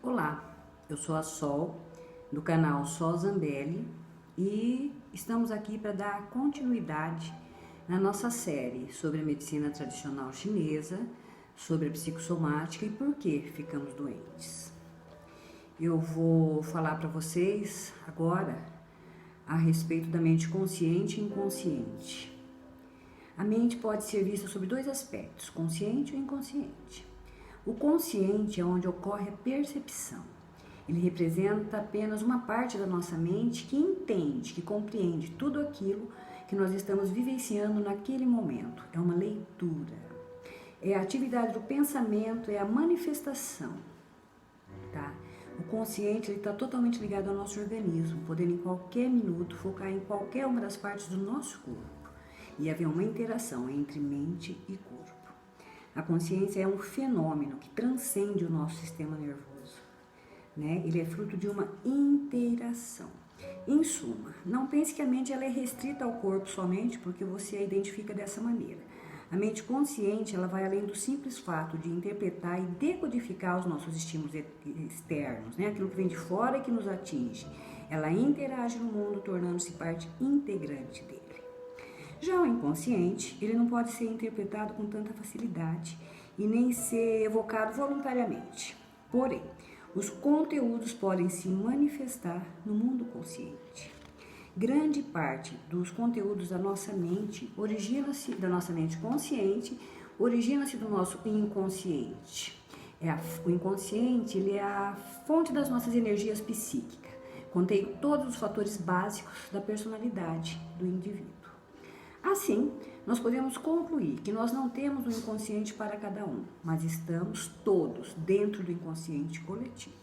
Olá, eu sou a Sol, do canal Sol Zambelli, e estamos aqui para dar continuidade na nossa série sobre a medicina tradicional chinesa, sobre a psicossomática e por que ficamos doentes. Eu vou falar para vocês agora a respeito da mente consciente e inconsciente. A mente pode ser vista sob dois aspectos, consciente e inconsciente. O consciente é onde ocorre a percepção. Ele representa apenas uma parte da nossa mente que entende, que compreende tudo aquilo que nós estamos vivenciando naquele momento. É uma leitura. É a atividade do pensamento, é a manifestação. Tá? O consciente está totalmente ligado ao nosso organismo, podendo em qualquer minuto focar em qualquer uma das partes do nosso corpo e haver uma interação entre mente e corpo. A consciência é um fenômeno que transcende o nosso sistema nervoso, né? Ele é fruto de uma interação. Em suma, não pense que a mente ela é restrita ao corpo somente porque você a identifica dessa maneira. A mente consciente ela vai além do simples fato de interpretar e decodificar os nossos estímulos externos, né? Aquilo que vem de fora e que nos atinge. Ela interage no mundo, tornando-se parte integrante dele. Já o inconsciente, ele não pode ser interpretado com tanta facilidade e nem ser evocado voluntariamente. Porém, os conteúdos podem se manifestar no mundo consciente. Grande parte dos conteúdos da nossa mente origina-se da nossa mente consciente, origina-se do nosso inconsciente. O inconsciente ele é a fonte das nossas energias psíquicas, contém todos os fatores básicos da personalidade do indivíduo. Assim, nós podemos concluir que nós não temos um inconsciente para cada um, mas estamos todos dentro do inconsciente coletivo.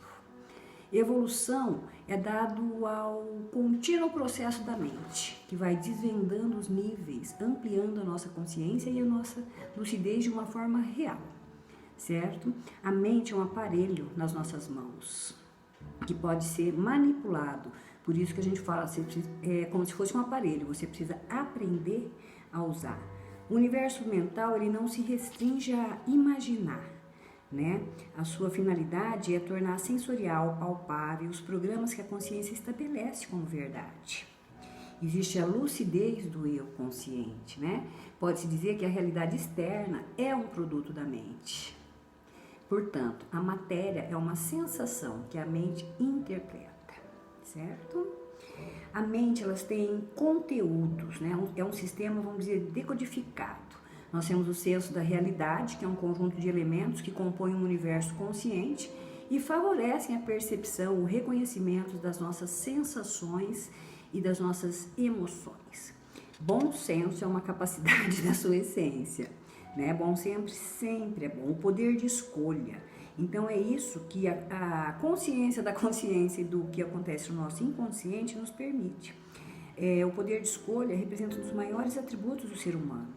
Evolução é dado ao contínuo processo da mente, que vai desvendando os níveis, ampliando a nossa consciência e a nossa lucidez de uma forma real, certo? A mente é um aparelho nas nossas mãos, que pode ser manipulado. Por isso que a gente fala, é como se fosse um aparelho, você precisa aprender a usar. O universo mental, ele não se restringe a imaginar, né? A sua finalidade é tornar sensorial, palpável, os programas que a consciência estabelece como verdade. Existe a lucidez do eu consciente, né? Pode-se dizer que a realidade externa é um produto da mente. Portanto, a matéria é uma sensação que a mente interpreta, certo? A mente, elas têm conteúdos, né? É um sistema, vamos dizer, decodificado. Nós temos o senso da realidade, que é um conjunto de elementos que compõem um universo consciente e favorecem a percepção, o reconhecimento das nossas sensações e das nossas emoções. Bom senso é uma capacidade da sua essência, né? Bom sempre é bom. O poder de escolha. Então é isso que a consciência da consciência e do que acontece no nosso inconsciente nos permite. O poder de escolha representa um dos maiores atributos do ser humano.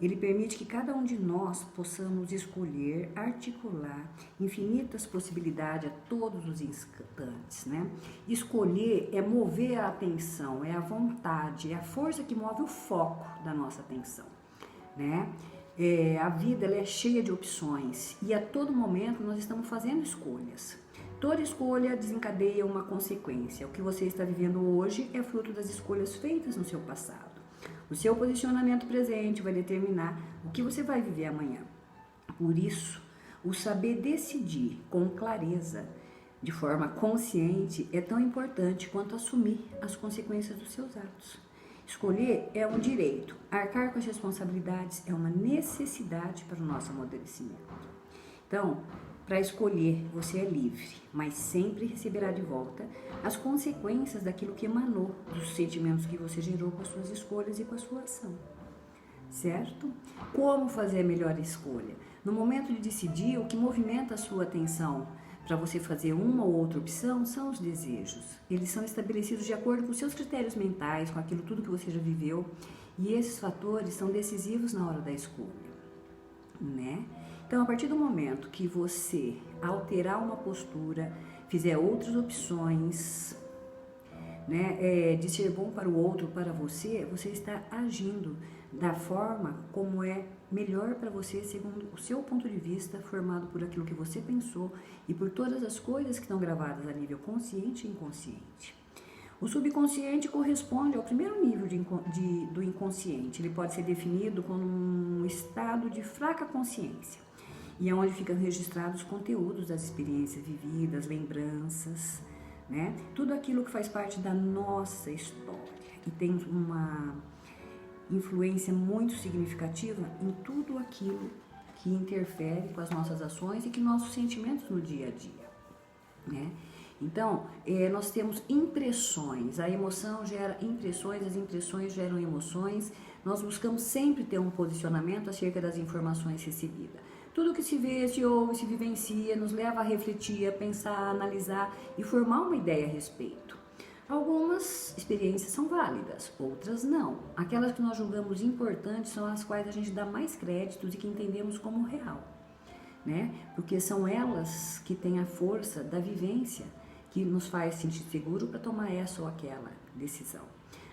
Ele permite que cada um de nós possamos escolher, articular infinitas possibilidades a todos os instantes, né? Escolher é mover a atenção, é a vontade, é a força que move o foco da nossa atenção, né? A vida ela é cheia de opções e a todo momento nós estamos fazendo escolhas. Toda escolha desencadeia uma consequência. O que você está vivendo hoje é fruto das escolhas feitas no seu passado. O seu posicionamento presente vai determinar o que você vai viver amanhã. Por isso, o saber decidir com clareza, de forma consciente, é tão importante quanto assumir as consequências dos seus atos. Escolher é um direito, arcar com as responsabilidades é uma necessidade para o nosso amadurecimento. Então, para escolher, você é livre, mas sempre receberá de volta as consequências daquilo que emanou dos sentimentos que você gerou com as suas escolhas e com a sua ação, certo? Como fazer a melhor escolha? No momento de decidir, o que movimenta a sua atenção para você fazer uma ou outra opção são os desejos. Eles são estabelecidos de acordo com os seus critérios mentais, com aquilo tudo que você já viveu, e esses fatores são decisivos na hora da escolha, né? Então, a partir do momento que você alterar uma postura, fizer outras opções, né, de ser bom para o outro, para você, você está agindo da forma como é melhor para você segundo o seu ponto de vista, formado por aquilo que você pensou e por todas as coisas que estão gravadas a nível consciente e inconsciente. O subconsciente corresponde ao primeiro nível do inconsciente. Ele pode ser definido como um estado de fraca consciência, e é onde ficam registrados os conteúdos das experiências vividas, lembranças, né? Tudo aquilo que faz parte da nossa história e tem uma influência muito significativa em tudo aquilo que interfere com as nossas ações e com nossos sentimentos no dia a dia, né? Então, nós temos impressões, a emoção gera impressões, as impressões geram emoções, nós buscamos sempre ter um posicionamento acerca das informações recebidas. Tudo que se vê, se ouve, se vivencia, nos leva a refletir, a pensar, a analisar e formar uma ideia a respeito. Algumas experiências são válidas, outras não. Aquelas que nós julgamos importantes são as quais a gente dá mais créditos e que entendemos como real, né? Porque são elas que têm a força da vivência que nos faz sentir seguro para tomar essa ou aquela decisão.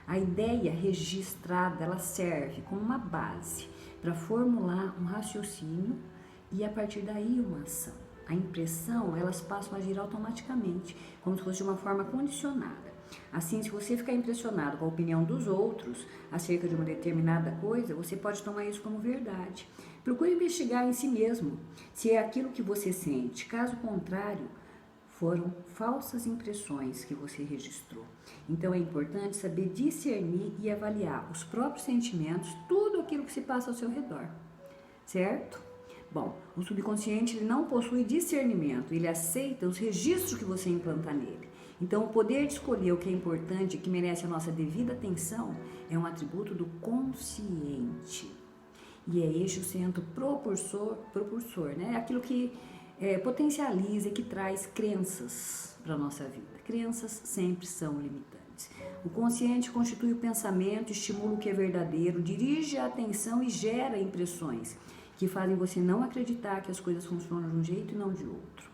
A ideia registrada, ela serve como uma base para formular um raciocínio e a partir daí uma ação. A impressão, elas passam a agir automaticamente, como se fosse de uma forma condicionada. Assim, se você ficar impressionado com a opinião dos outros acerca de uma determinada coisa, você pode tomar isso como verdade. Procure investigar em si mesmo se é aquilo que você sente. Caso contrário, foram falsas impressões que você registrou. Então é importante saber discernir e avaliar os próprios sentimentos, tudo aquilo que se passa ao seu redor, certo? Bom, o subconsciente ele não possui discernimento, ele aceita os registros que você implanta nele. Então o poder de escolher o que é importante e que merece a nossa devida atenção é um atributo do consciente. E é este o centro propulsor, né? Aquilo que potencializa e que traz crenças para a nossa vida. Crenças sempre são limitantes. O consciente constitui o pensamento, estimula o que é verdadeiro, dirige a atenção e gera impressões que fazem você não acreditar que as coisas funcionam de um jeito e não de outro.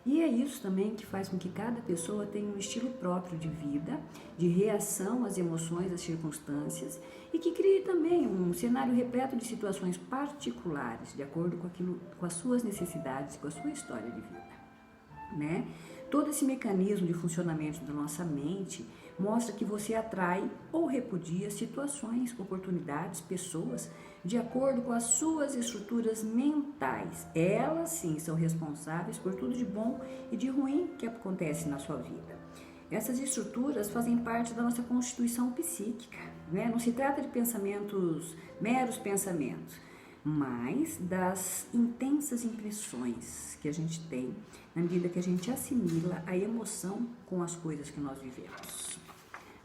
E é isso também que faz com que cada pessoa tenha um estilo próprio de vida, de reação às emoções, às circunstâncias, e que crie também um cenário repleto de situações particulares, de acordo com as suas necessidades, com a sua história de vida, né? Todo esse mecanismo de funcionamento da nossa mente mostra que você atrai ou repudia situações, oportunidades, pessoas, de acordo com as suas estruturas mentais. Elas sim são responsáveis por tudo de bom e de ruim que acontece na sua vida. Essas estruturas fazem parte da nossa constituição psíquica, né? Não se trata de pensamentos, meros pensamentos, mas das intensas impressões que a gente tem na medida que a gente assimila a emoção com as coisas que nós vivemos,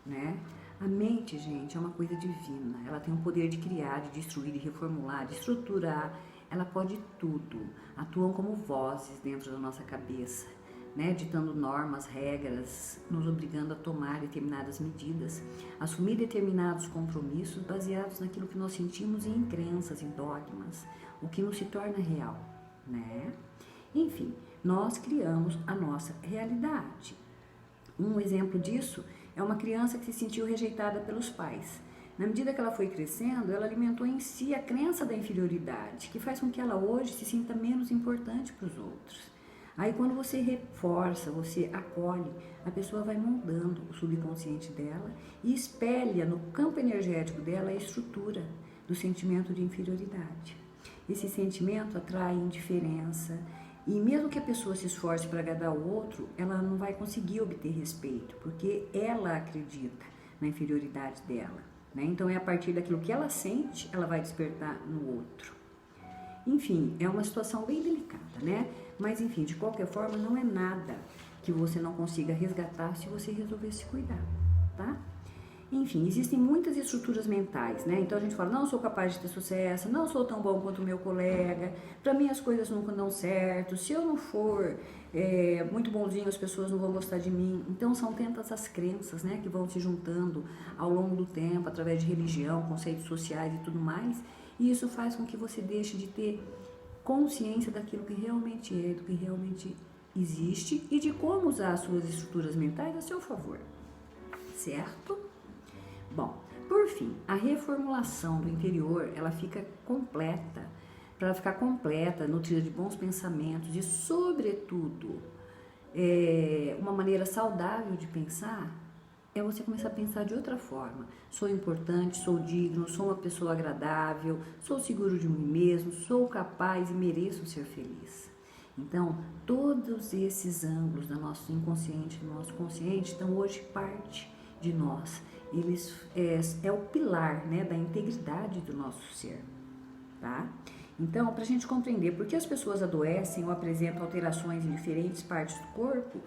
né? A mente, gente, é uma coisa divina. Ela tem o poder de criar, de destruir, de reformular, de estruturar. Ela pode tudo. Atuam como vozes dentro da nossa cabeça, né? Ditando normas, regras, nos obrigando a tomar determinadas medidas, assumir determinados compromissos baseados naquilo que nós sentimos e em crenças, em dogmas, o que nos se torna real, né? Enfim, nós criamos a nossa realidade. Um exemplo disso é uma criança que se sentiu rejeitada pelos pais. Na medida que ela foi crescendo, ela alimentou em si a crença da inferioridade, que faz com que ela hoje se sinta menos importante para os outros. Aí quando você reforça, você acolhe, a pessoa vai moldando o subconsciente dela e espelha no campo energético dela a estrutura do sentimento de inferioridade. Esse sentimento atrai indiferença, e mesmo que a pessoa se esforce para agradar o outro, ela não vai conseguir obter respeito, porque ela acredita na inferioridade dela, né? Então é a partir daquilo que ela sente, ela vai despertar no outro. Enfim, é uma situação bem delicada, né? Mas enfim, de qualquer forma, não é nada que você não consiga resgatar se você resolver se cuidar, tá? Enfim, existem muitas estruturas mentais, né? Então a gente fala, não sou capaz de ter sucesso, não sou tão bom quanto o meu colega, para mim as coisas nunca dão certo, se eu não for muito bonzinho as pessoas não vão gostar de mim. Então são tantas as crenças, né, que vão se juntando ao longo do tempo, através de religião, conceitos sociais e tudo mais, e isso faz com que você deixe de ter consciência daquilo que realmente é, do que realmente existe e de como usar as suas estruturas mentais a seu favor, certo? Bom, por fim, a reformulação do interior, ela fica completa, nutrida de bons pensamentos e, sobretudo, uma maneira saudável de pensar, é você começar a pensar de outra forma. Sou importante, sou digno, sou uma pessoa agradável, sou seguro de mim mesmo, sou capaz e mereço ser feliz. Então, todos esses ângulos do nosso inconsciente, do nosso consciente, estão hoje parte de nós. Eles é o pilar, né, da integridade do nosso ser, tá? Então, para a gente compreender por que as pessoas adoecem ou apresentam alterações em diferentes partes do corpo,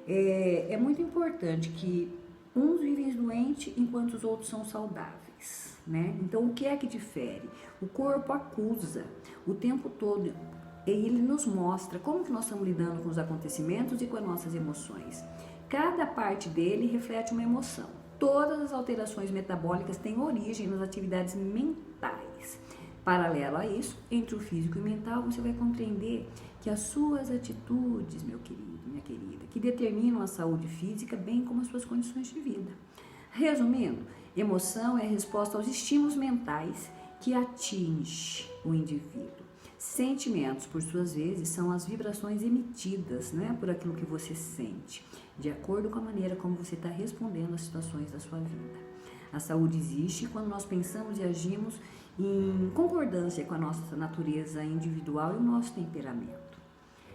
é muito importante que uns vivem doentes enquanto os outros são saudáveis, né? Então, o que é que difere? O corpo acusa o tempo todo, e ele nos mostra como que nós estamos lidando com os acontecimentos e com as nossas emoções. Cada parte dele reflete uma emoção. Todas as alterações metabólicas têm origem nas atividades mentais. Paralelo a isso, entre o físico e o mental, você vai compreender que as suas atitudes, meu querido, minha querida, que determinam a saúde física, bem como as suas condições de vida. Resumindo, emoção é a resposta aos estímulos mentais que atinge o indivíduo. Sentimentos, por suas vezes, são as vibrações emitidas, né, por aquilo que você sente, de acordo com a maneira como você está respondendo às situações da sua vida. A saúde existe quando nós pensamos e agimos em concordância com a nossa natureza individual e o nosso temperamento,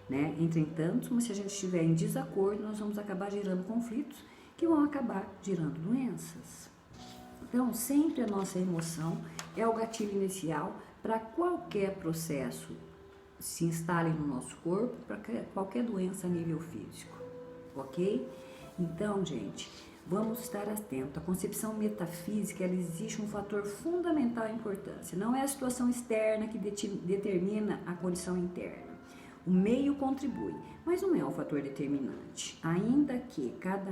né? Entretanto, se a gente estiver em desacordo, nós vamos acabar gerando conflitos que vão acabar gerando doenças. Então, sempre a nossa emoção é o gatilho inicial para qualquer processo se instale no nosso corpo, para qualquer doença a nível físico, ok? Então, gente, vamos estar atentos. A concepção metafísica, ela existe um fator fundamental em importância. Não é a situação externa que determina a condição interna. O meio contribui, mas não é um fator determinante. Ainda que cabe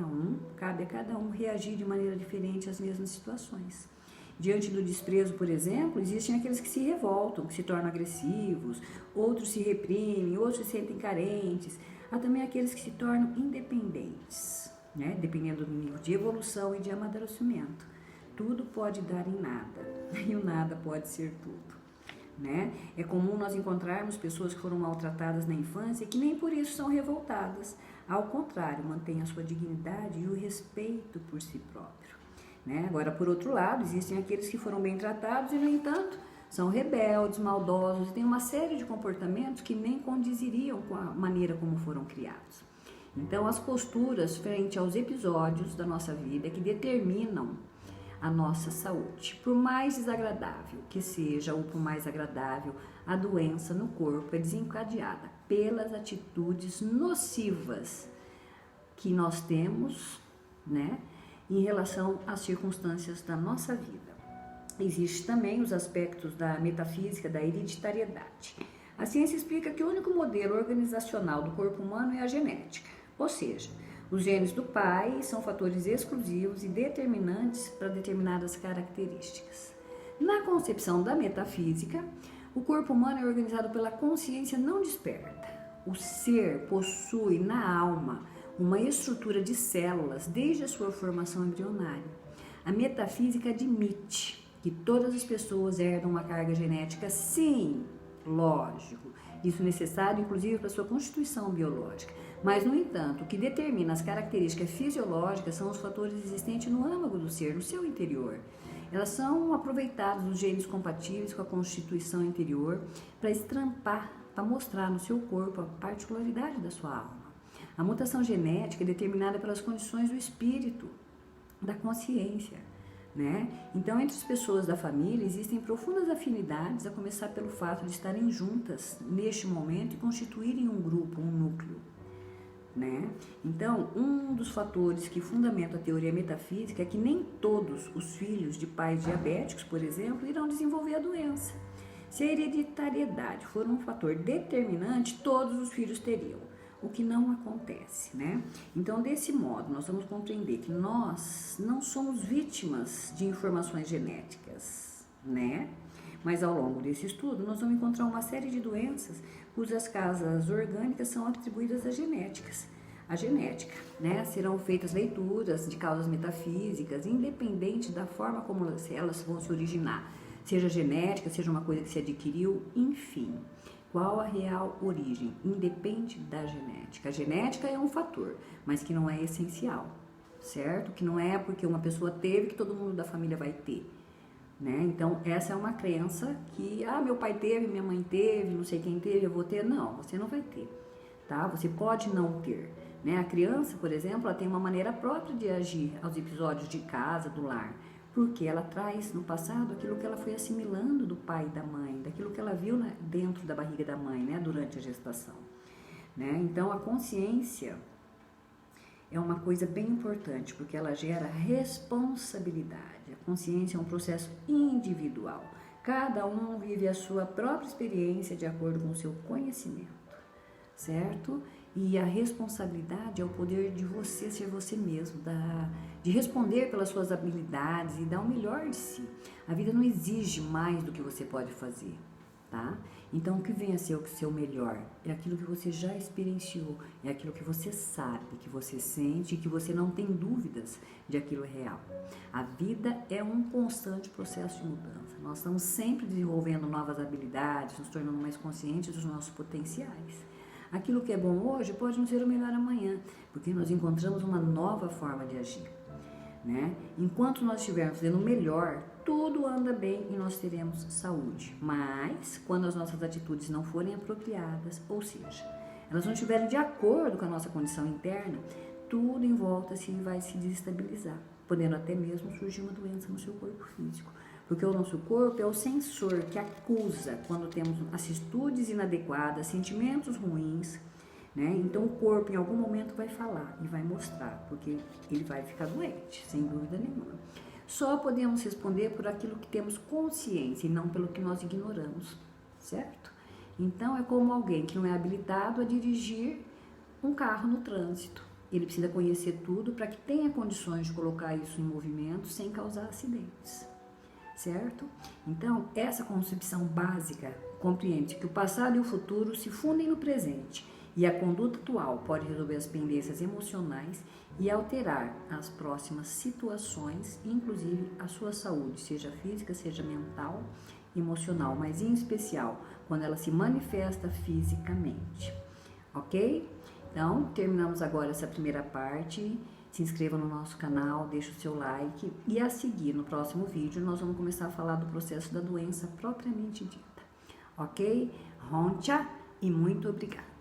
a cada um reagir de maneira diferente às mesmas situações. Diante do desprezo, por exemplo, existem aqueles que se revoltam, que se tornam agressivos, outros se reprimem, outros se sentem carentes. Há também aqueles que se tornam independentes, né? Dependendo do nível de evolução e de amadurecimento. Tudo pode dar em nada, e o nada pode ser tudo, né? É comum nós encontrarmos pessoas que foram maltratadas na infância e que nem por isso são revoltadas. Ao contrário, mantêm a sua dignidade e o respeito por si próprio, né? Agora, por outro lado, existem aqueles que foram bem tratados e, no entanto, são rebeldes, maldosos e têm uma série de comportamentos que nem condiziriam com a maneira como foram criados. Então, as posturas frente aos episódios da nossa vida que determinam a nossa saúde. Por mais desagradável que seja ou por mais agradável, a doença no corpo é desencadeada pelas atitudes nocivas que nós temos, né, em relação às circunstâncias da nossa vida. Existem também os aspectos da metafísica da hereditariedade. A ciência explica que o único modelo organizacional do corpo humano é a genética, ou seja, os genes do pai são fatores exclusivos e determinantes para determinadas características. Na concepção da metafísica, o corpo humano é organizado pela consciência não desperta. O ser possui na alma uma estrutura de células desde a sua formação embrionária. A metafísica admite que todas as pessoas herdam uma carga genética, sim, lógico, isso é necessário inclusive para a sua constituição biológica. Mas, no entanto, o que determina as características fisiológicas são os fatores existentes no âmago do ser, no seu interior. Elas são aproveitadas dos genes compatíveis com a constituição interior para estrampar, para mostrar no seu corpo a particularidade da sua alma. A mutação genética é determinada pelas condições do espírito, da consciência, né? Então, entre as pessoas da família existem profundas afinidades, a começar pelo fato de estarem juntas neste momento e constituírem um grupo, um núcleo, né? Então, um dos fatores que fundamenta a teoria metafísica é que nem todos os filhos de pais diabéticos, por exemplo, irão desenvolver a doença. Se a hereditariedade for um fator determinante, todos os filhos teriam, o que não acontece, né? Então, desse modo, nós vamos compreender que nós não somos vítimas de informações genéticas, né? Mas ao longo desse estudo, nós vamos encontrar uma série de doenças cujas causas orgânicas são atribuídas às genéticas. A genética, né? Serão feitas leituras de causas metafísicas, independente da forma como elas vão se originar. seja genética, seja uma coisa que se adquiriu, enfim. Qual a real origem? Independe da genética. A genética é um fator, mas que não é essencial, certo? Que não é porque uma pessoa teve que todo mundo da família vai ter, né? Então, essa é uma crença que, meu pai teve, minha mãe teve, não sei quem teve, eu vou ter. Não, você não vai ter, tá? Você pode não ter, né? A criança, por exemplo, ela tem uma maneira própria de agir aos episódios de casa, do lar, porque ela traz no passado aquilo que ela foi assimilando do pai e da mãe, daquilo que ela viu dentro da barriga da mãe, né, durante a gestação, né? Então, a consciência é uma coisa bem importante, porque ela gera responsabilidade. A consciência é um processo individual. Cada um vive a sua própria experiência de acordo com o seu conhecimento, certo? E a responsabilidade é o poder de você ser você mesmo, de responder pelas suas habilidades e dar o melhor de si. A vida não exige mais do que você pode fazer, tá? Então, o que vem a ser o seu melhor é aquilo que você já experienciou, é aquilo que você sabe, que você sente e que você não tem dúvidas de aquilo é real. A vida é um constante processo de mudança. Nós estamos sempre desenvolvendo novas habilidades, nos tornando mais conscientes dos nossos potenciais. Aquilo que é bom hoje pode não ser o melhor amanhã, porque nós encontramos uma nova forma de agir, né? Enquanto nós estivermos fazendo o melhor, tudo anda bem e nós teremos saúde. Mas, quando as nossas atitudes não forem apropriadas, ou seja, elas não estiverem de acordo com a nossa condição interna, tudo em volta vai se desestabilizar, podendo até mesmo surgir uma doença no seu corpo físico. Porque o nosso corpo é o sensor que acusa quando temos atitudes inadequadas, sentimentos ruins, né? Então o corpo em algum momento vai falar e vai mostrar, porque ele vai ficar doente, sem dúvida nenhuma. Só podemos responder por aquilo que temos consciência e não pelo que nós ignoramos, certo? Então é como alguém que não é habilitado a dirigir um carro no trânsito. Ele precisa conhecer tudo para que tenha condições de colocar isso em movimento sem causar acidentes, certo? Então, essa concepção básica compreende que o passado e o futuro se fundem no presente e a conduta atual pode resolver as pendências emocionais e alterar as próximas situações, inclusive a sua saúde, seja física, seja mental, emocional, mas em especial quando ela se manifesta fisicamente, ok? Então, terminamos agora essa primeira parte. Se inscreva no nosso canal, deixe o seu like e a seguir, no próximo vídeo, nós vamos começar a falar do processo da doença propriamente dita. Ok? Honcha e muito obrigada.